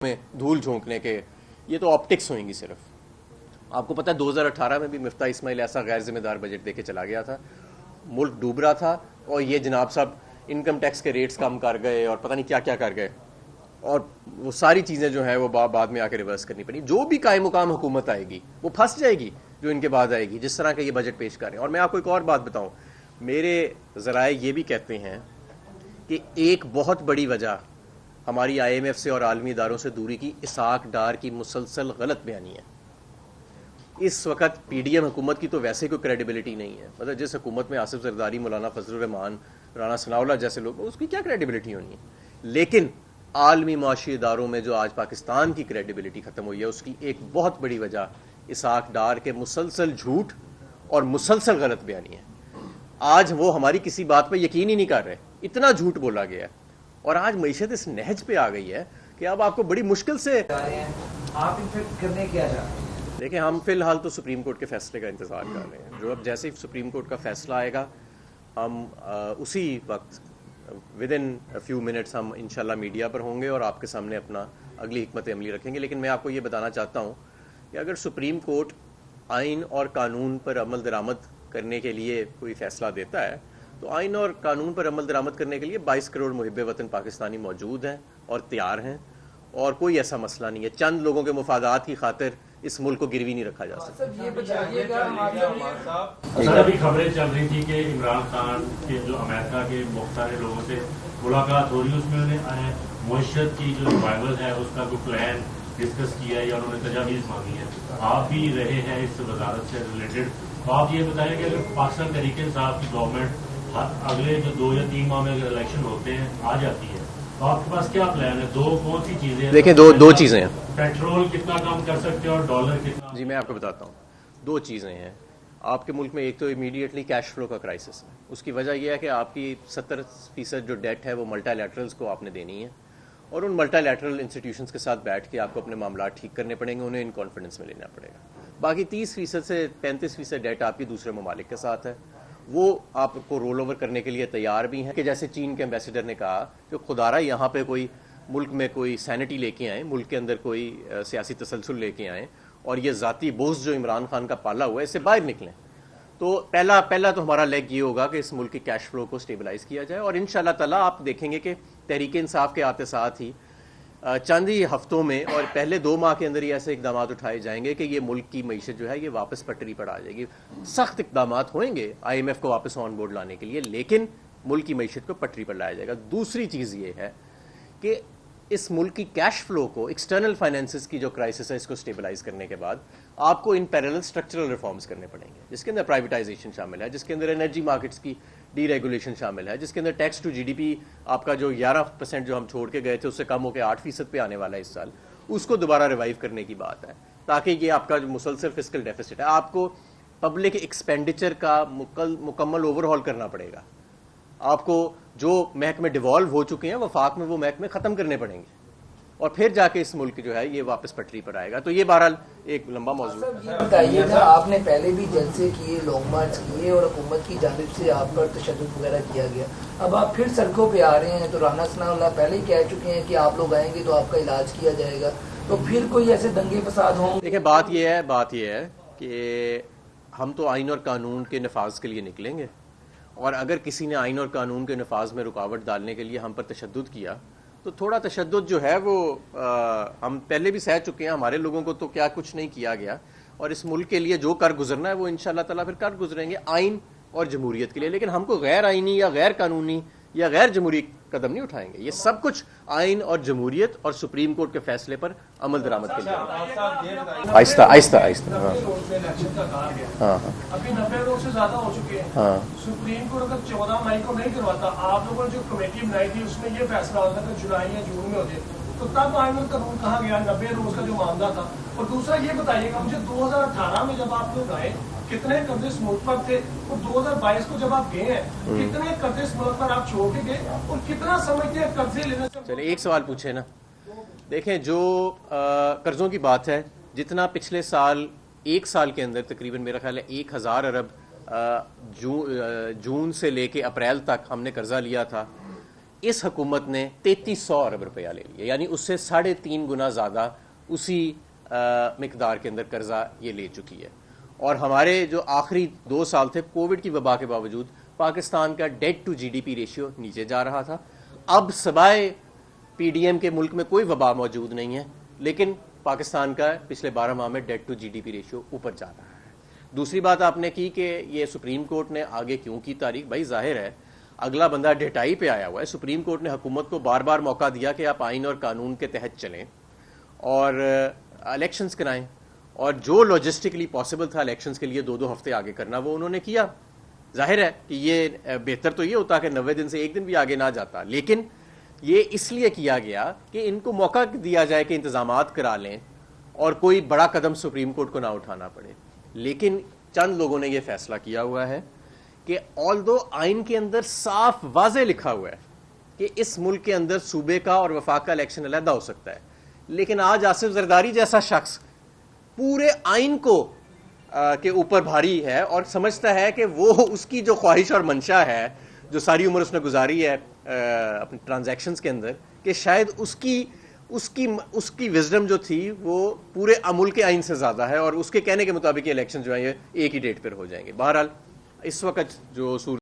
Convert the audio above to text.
میں دھول جھونکنے کے، یہ تو آپٹکس ہوئیں گی صرف. آپ کو پتہ ہے 2018 میں بھی مفتاح اسماعیل ایسا غیر ذمہ دار بجٹ دے کے چلا گیا تھا، ملک ڈوب رہا تھا، اور یہ جناب صاحب انکم ٹیکس کے ریٹس کم کر گئے اور پتہ نہیں کیا کیا کر گئے، اور وہ ساری چیزیں جو ہیں وہ بعد میں آ کے ریورس کرنی پڑی. جو بھی قائم مقام حکومت آئے گی وہ پھنس جائے گی جو ان کے بعد آئے گی، جس طرح کا یہ بجٹ پیش کر رہے ہیں. اور میں آپ کو ایک اور بات بتاؤں، میرے ذرائع یہ بھی کہتے ہیں کہ ایک بہت بڑی وجہ ہماری آئی ایم ایف سے اور عالمی اداروں سے دوری کی اسحاق ڈار کی مسلسل غلط بیانی ہے. اس وقت پی ڈی ایم حکومت کی تو ویسے کوئی کریڈیبلٹی نہیں ہے. مطلب جس حکومت میں آصف زرداری، مولانا فضل الرحمان، رانا ثناء اللہ جیسے لوگ، اس کی کیا کریڈیبلٹی ہونی ہے. لیکن عالمی معاشی اداروں میں جو آج پاکستان کی کریڈیبلٹی ختم ہوئی ہے، اس کی ایک بہت بڑی وجہ اسحاق ڈار کے مسلسل جھوٹ اور مسلسل غلط بیانی ہے. آج وہ ہماری کسی بات پہ یقین ہی نہیں کر رہے، اتنا جھوٹ بولا گیا ہے. اور آج معیشت اس نہج پہ آ گئی ہے کہ اب آپ کو بڑی مشکل سے آپ کرنے کیا چاہتے ہیں. دیکھیں، ہم فی الحال تو سپریم کورٹ کے فیصلے کا انتظار کر رہے ہیں. جو اب جیسے ہی سپریم کورٹ کا فیصلہ آئے گا، ہم اسی وقت ود ان فیو منٹس ہم انشاءاللہ میڈیا پر ہوں گے اور آپ کے سامنے اپنا اگلی حکمت عملی رکھیں گے. لیکن میں آپ کو یہ بتانا چاہتا ہوں کہ اگر سپریم کورٹ آئین اور قانون پر عمل درآمد کرنے کے لیے کوئی فیصلہ دیتا ہے، تو آئین اور قانون پر عمل درآمد کرنے کے لیے 22 کروڑ محب وطن پاکستانی موجود ہیں اور تیار ہیں، اور کوئی ایسا مسئلہ نہیں ہے. چند لوگوں کے مفادات کی خاطر اس ملک کو گروی نہیں رکھا جا سکتا. ابھی خبریں چل رہی تھی کہ عمران خان کے جو امریکہ کے مختلف لوگوں سے ملاقات ہو رہی ہے، اس میں انہیں معیشت کی جو ریوائول ہے اس کا کوئی پلان ڈسکس کیا ہے یا انہوں نے تجاویز مانگی ہے. آپ بھی رہے ہیں اس وزارت سے ریلیٹڈ، تو آپ یہ بتائیں کہ اگر پاکستان تحریک انصاف کی گورنمنٹ اگلے جو 2 یا 3 ماہ میں اگر الیکشن ہوتے ہیں آ جاتی ہے، تو آپ کے پاس کیا پلان ہے؟ کون سی چیزیں ہیں؟ دیکھیں، دو چیزیں ہیں. پیٹرول کتنا کم کر سکتے ہیں اور ڈالر کتنا؟ جی میں آپ کو بتاتا ہوں. 2 چیزیں ہیں آپ کے ملک میں. ایک تو امیڈیٹلی کیش فلو کا کرائسس ہے. اس کی وجہ یہ ہے کہ آپ کی 70% جو ڈیٹ ہے وہ ملٹا لیٹرلز کو آپ نے دینی ہے، اور ان ملٹا لیٹرل انسٹیٹیوشنز کے ساتھ بیٹھ کے آپ کو اپنے معاملات ٹھیک کرنے پڑیں گے، انہیں ان کانفیڈنس میں لینا پڑے گا. باقی 30% سے 35% ڈیٹ آپ کی دوسرے ممالک کے ساتھ ہے، وہ آپ کو رول اوور کرنے کے لیے تیار بھی ہیں. کہ جیسے چین کے ایمبیسیڈر نے کہا کہ خدا را یہاں پہ کوئی ملک میں کوئی سینٹی لے کے آئیں، ملک کے اندر کوئی سیاسی تسلسل لے کے آئیں، اور یہ ذاتی بغض جو عمران خان کا پالا ہوا ہے اس سے باہر نکلیں. تو پہلا تو ہمارا لیگ یہ ہوگا کہ اس ملک کی کیش فلو کو سٹیبلائز کیا جائے. اور انشاءاللہ تعالیٰ آپ دیکھیں گے کہ تحریک انصاف کے آتے ساتھ ہی چند ہی ہفتوں میں اور پہلے 2 ماہ کے اندر ہی ایسے اقدامات اٹھائے جائیں گے کہ یہ ملک کی معیشت جو ہے یہ واپس پٹری پر آ جائے گی. سخت اقدامات ہوئیں گے آئی ایم ایف کو واپس آن بورڈ لانے کے لیے، لیکن ملک کی معیشت کو پٹری پر لایا جائے گا. دوسری چیز یہ ہے کہ اس ملک کی کیش فلو کو، ایکسٹرنل فائنینسز کی جو کرائسس ہے اس کو سٹیبلائز کرنے کے بعد آپ کو ان پیرلل اسٹرکچرل ریفارمز کرنے پڑیں گے، جس کے اندر پرائیویٹائزیشن شامل ہے، جس کے اندر انرجی مارکیٹس کی ڈی ریگولیشن شامل ہے، جس کے اندر tax to G D P آپ کا جو 11% جو ہم چھوڑ کے گئے تھے اس سے کم ہو کے 8% پہ آنے والا ہے اس سال، اس کو دوبارہ ریوائیو کرنے کی بات ہے، تاکہ یہ آپ کا جو مسلسل فسکل ڈیفیسٹ ہے، آپ کو پبلک ایکسپینڈیچر کا مکمل اوور ہال کرنا پڑے گا. آپ کو جو محکمے ڈیوالو ہو چکے ہیں وفاق میں، وہ محکمے ختم کرنے پڑیں گے، اور پھر جا کے اس ملک جو ہے یہ واپس پٹری پر آئے گا. تو یہ بہرحال ایک لمبا موضوع ہے. یہ بتائیے گا، آپ نے پہلے بھی جلسے کیے، لانگ مارچ کیے، اور حکومت کی جانب سے آپ پر تشدد وغیرہ کیا گیا، اب آپ پھر سڑکوں پہ آ رہے ہیں. تو رانا ثناء اللہ پہلے ہی کہہ چکے ہیں کہ آپ لوگ آئیں گے تو آپ کا علاج کیا جائے گا، تو پھر کوئی ایسے دنگے فساد ہوں؟ دیکھیں، بات یہ ہے کہ ہم تو آئین اور قانون کے نفاذ کے لیے نکلیں گے، اور اگر کسی نے آئین اور قانون کے نفاذ میں رکاوٹ ڈالنے کے لیے ہم پر تشدد کیا تو تھوڑا تشدد جو ہے وہ ہم پہلے بھی سہ چکے ہیں. ہمارے لوگوں کو تو کیا کچھ نہیں کیا گیا، اور اس ملک کے لیے جو کر گزرنا ہے وہ انشاءاللہ تعالیٰ پھر کر گزریں گے آئین اور جمہوریت کے لیے. لیکن ہم کو غیر آئینی یا غیر قانونی یا غیر جمہوری قدم نہیں اٹھائیں گے. یہ سب کچھ آئین اور جمہوریت اور سپریم کورٹ کے فیصلے پر عمل درآمد کے لیے. آہستہ آہستہ آہستہ. ہاں ابھی 90 روز سے زیادہ ہو چکے ہیں. ہاں سپریم کورٹ اگر 14 مئی کو نہیں کرواتا، آپ لوگوں نے جو کمیٹی بنائی تھی اس میں یہ فیصلہ ہوتا کہ جولائی یا جون میں ہو جائے، تو تب آئین اور قانون کہاں گیا؟ 90 روز کا جو معاملہ تھا. اور دوسرا یہ بتائیے گا مجھے 2018 میں جب آپ لوگ آئے کتنے قرضے اس ملک پر تھے، اور 2022 کو جب آپ گئے ہیں کتنے قرضے اس ملک پر آپ چھوڑ کے گئے، اور کتنا سمجھتے ہیں قرضے لینے سے؟ چلے ایک سوال پوچھے نا. دیکھیں، جو قرضوں کی بات ہے، جتنا پچھلے سال 1 سال کے اندر تقریباً میرا خیال ہے 1000 ارب جون سے لے کے اپریل تک ہم نے قرضہ لیا تھا، اس حکومت نے 3300 ارب روپیہ لے لیا، یعنی اس سے 3.5 گنا زیادہ اسی مقدار کے اندر قرضہ یہ لے چکی ہے. اور ہمارے جو آخری 2 سال تھے کووڈ کی وبا کے باوجود پاکستان کا debt to G D P ratio نیچے جا رہا تھا. اب سوائے پی ڈی ایم کے ملک میں کوئی وبا موجود نہیں ہے، لیکن پاکستان کا پچھلے 12 ماہ میں debt to G D P ratio اوپر جا رہا ہے. دوسری بات آپ نے کی کہ یہ سپریم کورٹ نے آگے کیوں کی تاریخ، بھائی ظاہر ہے اگلا بندہ ڈیٹائی پہ آیا ہوا ہے. سپریم کورٹ نے حکومت کو بار بار موقع دیا کہ آپ آئین اور قانون کے تحت چلیں اور الیکشنز کرائیں، اور جو لاجسٹکلی پاسبل تھا الیکشنز کے لیے 2 ہفتے آگے کرنا وہ انہوں نے کیا. ظاہر ہے کہ یہ بہتر تو یہ ہوتا کہ 90 دن سے 1 دن بھی آگے نہ جاتا، لیکن یہ اس لیے کیا گیا کہ ان کو موقع دیا جائے کہ انتظامات کرا لیں اور کوئی بڑا قدم سپریم کورٹ کو نہ اٹھانا پڑے. لیکن چند لوگوں نے یہ فیصلہ کیا ہوا ہے کہ آلدو آئین کے اندر صاف واضح لکھا ہوا ہے کہ اس ملک کے اندر صوبے کا اور وفاق کا الیکشن علیحدہ ہو سکتا ہے، لیکن آج آصف زرداری جیسا شخص پورے آئین کو کے اوپر بھاری ہے اور سمجھتا ہے کہ وہ اس کی جو خواہش اور منشا ہے جو ساری عمر اس نے گزاری ہے اپنی ٹرانزیکشنز کے اندر، کہ شاید اس کی وزڈم جو تھی وہ پورے ملک کے آئین سے زیادہ ہے، اور اس کے کہنے کے مطابق یہ الیکشن جو ہے یہ ایک ہی ڈیٹ پر ہو جائیں گے. بہرحال اس وقت جو